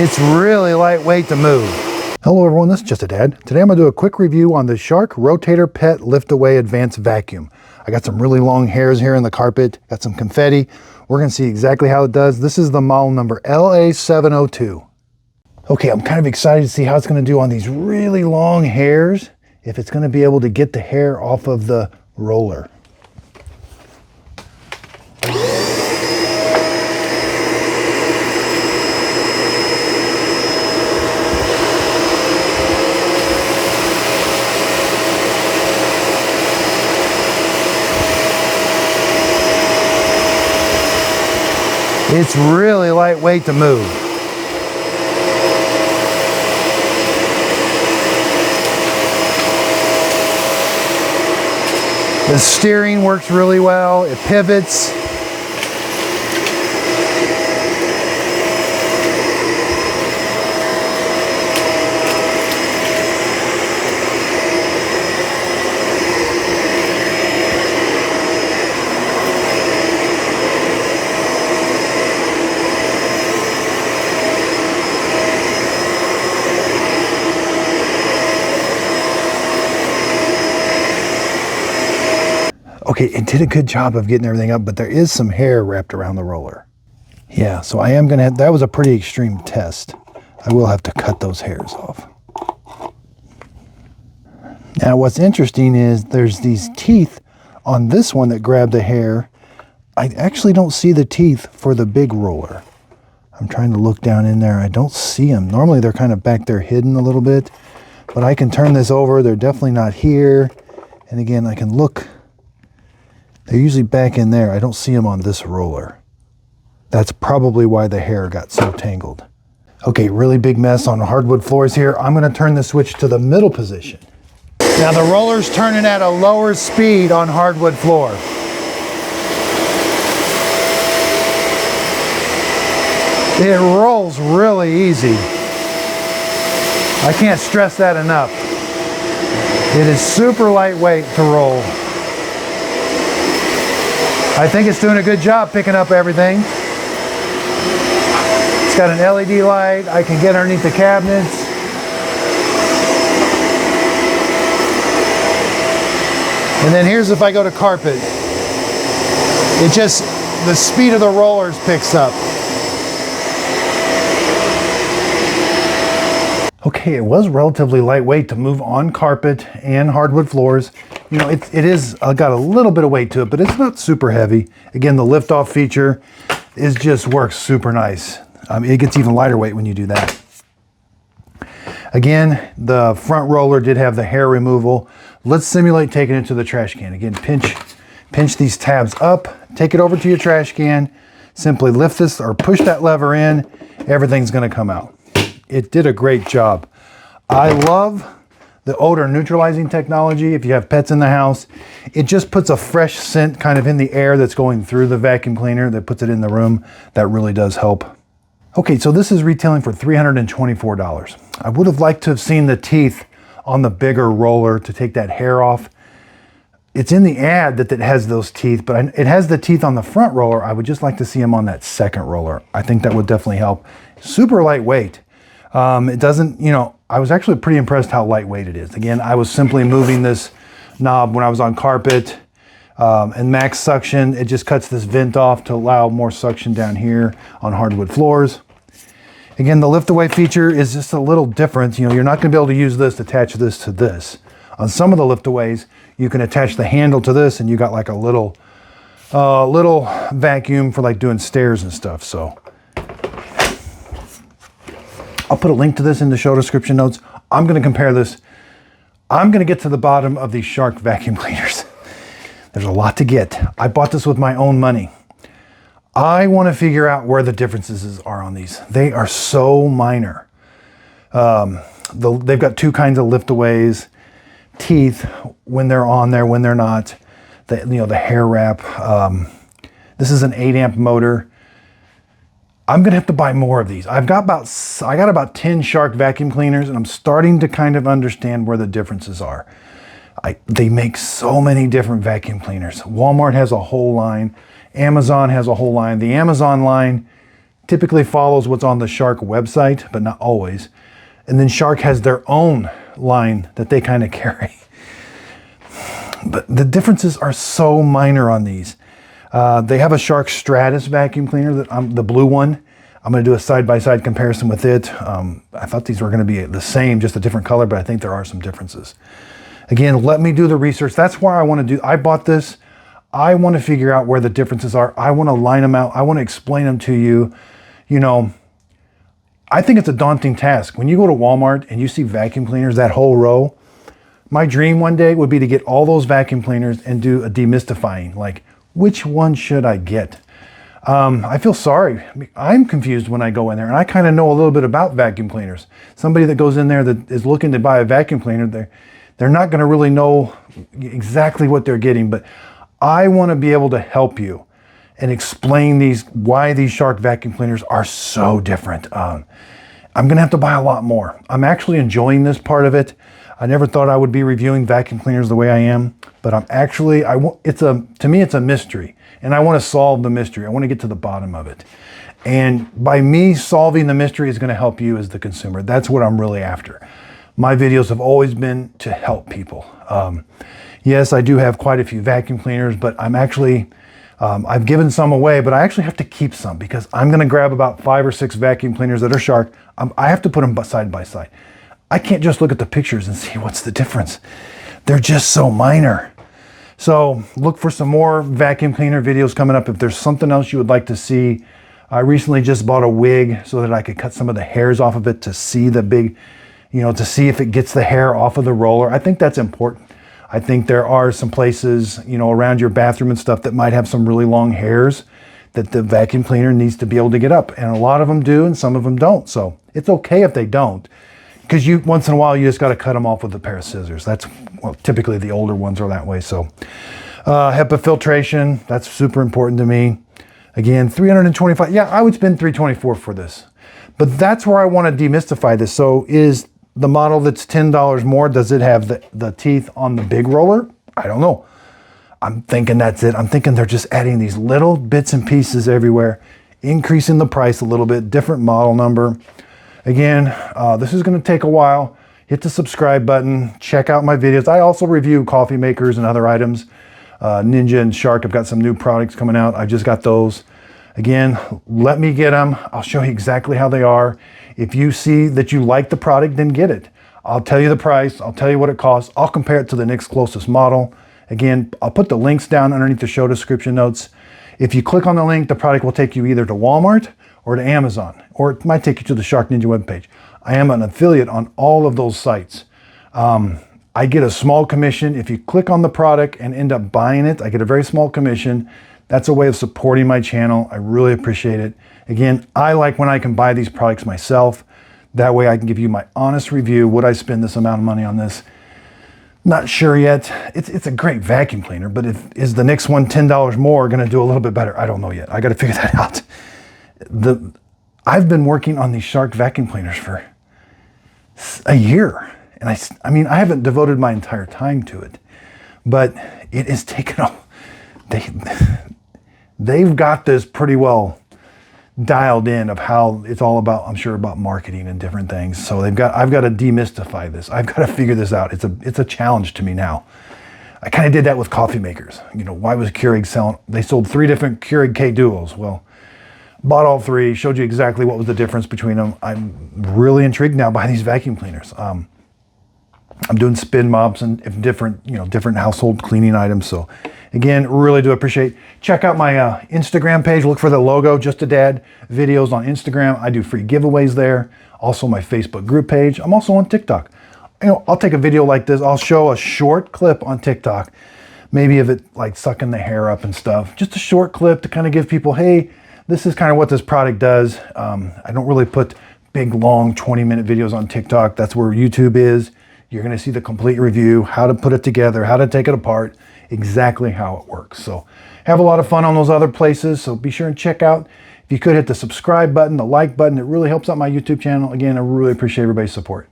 It's really lightweight to move. Hello everyone, this is Just a Dad. Today I'm going to do a quick review on the Shark Rotator Pet Lift Away Advanced Vacuum. I got some really long hairs here in the carpet, got some confetti. We're going to see exactly how it does. This is the model number LA702. Okay, I'm kind of excited to see how it's going to do on these really long hairs, if it's going to be able to get the hair off of the roller. It's really lightweight to move. The steering works really well. It pivots. Okay, it did a good job of getting everything up, but there is some hair wrapped around the roller. Yeah, so I am gonna have, that was a pretty extreme test. I will have to cut those hairs off. Now what's interesting is there's these teeth on this one that grab the hair. I actually don't see the teeth for the big roller. I'm trying to look down in there. I don't see them. Normally they're kind of back there hidden a little bit, but I can turn this over. They're definitely not here. And again, I can look. They're usually back in there. I don't see them on this roller. That's probably why the hair got so tangled. Okay, really big mess on hardwood floors here. I'm gonna turn the switch to the middle position. Now the roller's turning at a lower speed on hardwood floor. It rolls really easy. I can't stress that enough. It is super lightweight to roll. I think it's doing a good job picking up everything. It's got an LED light. I can get underneath the cabinets. And then here's if I go to carpet. It just, the speed of the rollers picks up. Okay, it was relatively lightweight to move on carpet and hardwood floors. You know, it is got a little bit of weight to it, but it's not super heavy. Again, the lift off feature just works super nice. It gets even lighter weight when you do that. Again, the front roller did have the hair removal. Let's simulate taking it to the trash can. Again, pinch these tabs up, take it over to your trash can, simply lift this or push that lever in, everything's gonna come out. It did a great job. I love the odor neutralizing technology. If you have pets in the house, it just puts a fresh scent kind of in the air that's going through the vacuum cleaner that puts it in the room. That really does help. Okay, so this is retailing for $324. I would have liked to have seen the teeth on the bigger roller to take that hair off. It's in the ad that it has those teeth, but it has the teeth on the front roller. I would just like to see them on that second roller. I think that would definitely help. Super lightweight. It doesn't, you know, I was actually pretty impressed how lightweight it is. Again, I was simply moving this knob when I was on carpet, and max suction. It just cuts this vent off to allow more suction down here on hardwood floors. Again, the lift away feature is just a little different. You know, you're not gonna be able to use this to attach this to this. On some of the lift aways, you can attach the handle to this and you got like a little vacuum for like doing stairs and stuff, so. I'll put a link to this in the show description notes. I'm gonna compare this. I'm gonna get to the bottom of these Shark vacuum cleaners. There's a lot to get. I bought this with my own money. I wanna figure out where the differences are on these. They are so minor. They've got two kinds of liftaways, teeth, when they're on there, when they're not. The hair wrap. This is an 8 amp motor. I'm gonna have to buy more of these. I got about 10 Shark vacuum cleaners and I'm starting to kind of understand where the differences are. They make so many different vacuum cleaners. Walmart has a whole line. Amazon has a whole line. The Amazon line typically follows what's on the Shark website, but not always. And then Shark has their own line that they kind of carry. But the differences are so minor on these. They have a Shark Stratus vacuum cleaner, the blue one. I'm going to do a side-by-side comparison with it. I thought these were going to be the same, just a different color, but I think there are some differences. Again, let me do the research. That's why I bought this. I want to figure out where the differences are. I want to line them out. I want to explain them to you. You know, I think it's a daunting task. When you go to Walmart and you see vacuum cleaners, that whole row, my dream one day would be to get all those vacuum cleaners and do a demystifying, like, which one should I get? I feel sorry. I'm confused when I go in there, and I kind of know a little bit about vacuum cleaners. Somebody that goes in there that is looking to buy a vacuum cleaner, they're not going to really know exactly what they're getting, but I want to be able to help you and explain why these Shark vacuum cleaners are so different. I'm going to have to buy a lot more. I'm actually enjoying this part of it. I never thought I would be reviewing vacuum cleaners the way I am, but I'm actually, to me, it's a mystery, and I want to solve the mystery. I want to get to the bottom of it. And by me solving the mystery is going to help you as the consumer. That's what I'm really after. My videos have always been to help people. Yes, I do have quite a few vacuum cleaners, but I'm actually, I've given some away, but I actually have to keep some because I'm going to grab about 5 or 6 vacuum cleaners that are Shark. I have to put them side by side. I can't just look at the pictures and see what's the difference. They're just so minor. So look for some more vacuum cleaner videos coming up. If there's something else you would like to see, I recently just bought a wig so that I could cut some of the hairs off of it to see the big, to see if it gets the hair off of the roller. I think that's important. I think there are some places, around your bathroom and stuff that might have some really long hairs that the vacuum cleaner needs to be able to get up. And a lot of them do and some of them don't. So it's okay if they don't. Because once in a while, you just got to cut them off with a pair of scissors. Typically the older ones are that way. So HEPA filtration, that's super important to me. Again, $325. Yeah, I would spend $324 for this. But that's where I want to demystify this. So is the model that's $10 more, does it have the teeth on the big roller? I don't know. I'm thinking that's it. I'm thinking they're just adding these little bits and pieces everywhere, increasing the price a little bit, different model number. Again, this is going to take a while. Hit the subscribe button. Check out my videos. I also review coffee makers and other items. Ninja and Shark, I've got some new products coming out. I just got those. Again, let me get them. I'll show you exactly how they are. If you see that you like the product, then get it. I'll tell you the price. I'll tell you what it costs. I'll compare it to the next closest model. Again, I'll put the links down underneath the show description notes. If you click on the link, the product will take you either to Walmart or to Amazon, or it might take you to the Shark Ninja webpage. I am an affiliate on all of those sites. I get a small commission. If you click on the product and end up buying it, I get a very small commission. That's a way of supporting my channel. I really appreciate it. Again, I like when I can buy these products myself. That way I can give you my honest review. Would I spend this amount of money on this? Not sure yet. It's a great vacuum cleaner, but is the next one $10 more going to do a little bit better? I don't know yet. I got to figure that out. I've been working on these Shark vacuum cleaners for a year. And I mean, I haven't devoted my entire time to it, but it is taken off. They've got this pretty well dialed in of how it's all about, I'm sure, about marketing and different things. So I've got to demystify this. I've got to figure this out. It's a challenge to me now. I kind of did that with coffee makers. Why was Keurig selling? They sold 3 different Keurig K Duos. Well, bought all 3, showed you exactly what was the difference between them. I'm really intrigued now by these vacuum cleaners. I'm doing spin mops and different household cleaning items. So again, really do appreciate. Check out my Instagram page. Look for the logo, Just a Dad videos on Instagram. I do free giveaways there. Also my Facebook group page. I'm also on TikTok. I'll take a video like this. I'll show a short clip on TikTok, maybe of it like sucking the hair up and stuff. Just a short clip to kind of give people, hey, this is kind of what this product does. I don't really put big, long 20-minute videos on TikTok. That's where YouTube is. You're going to see the complete review, how to put it together, how to take it apart, exactly how it works. So have a lot of fun on those other places. So be sure and check out. If you could hit the subscribe button, the like button, it really helps out my YouTube channel. Again, I really appreciate everybody's support.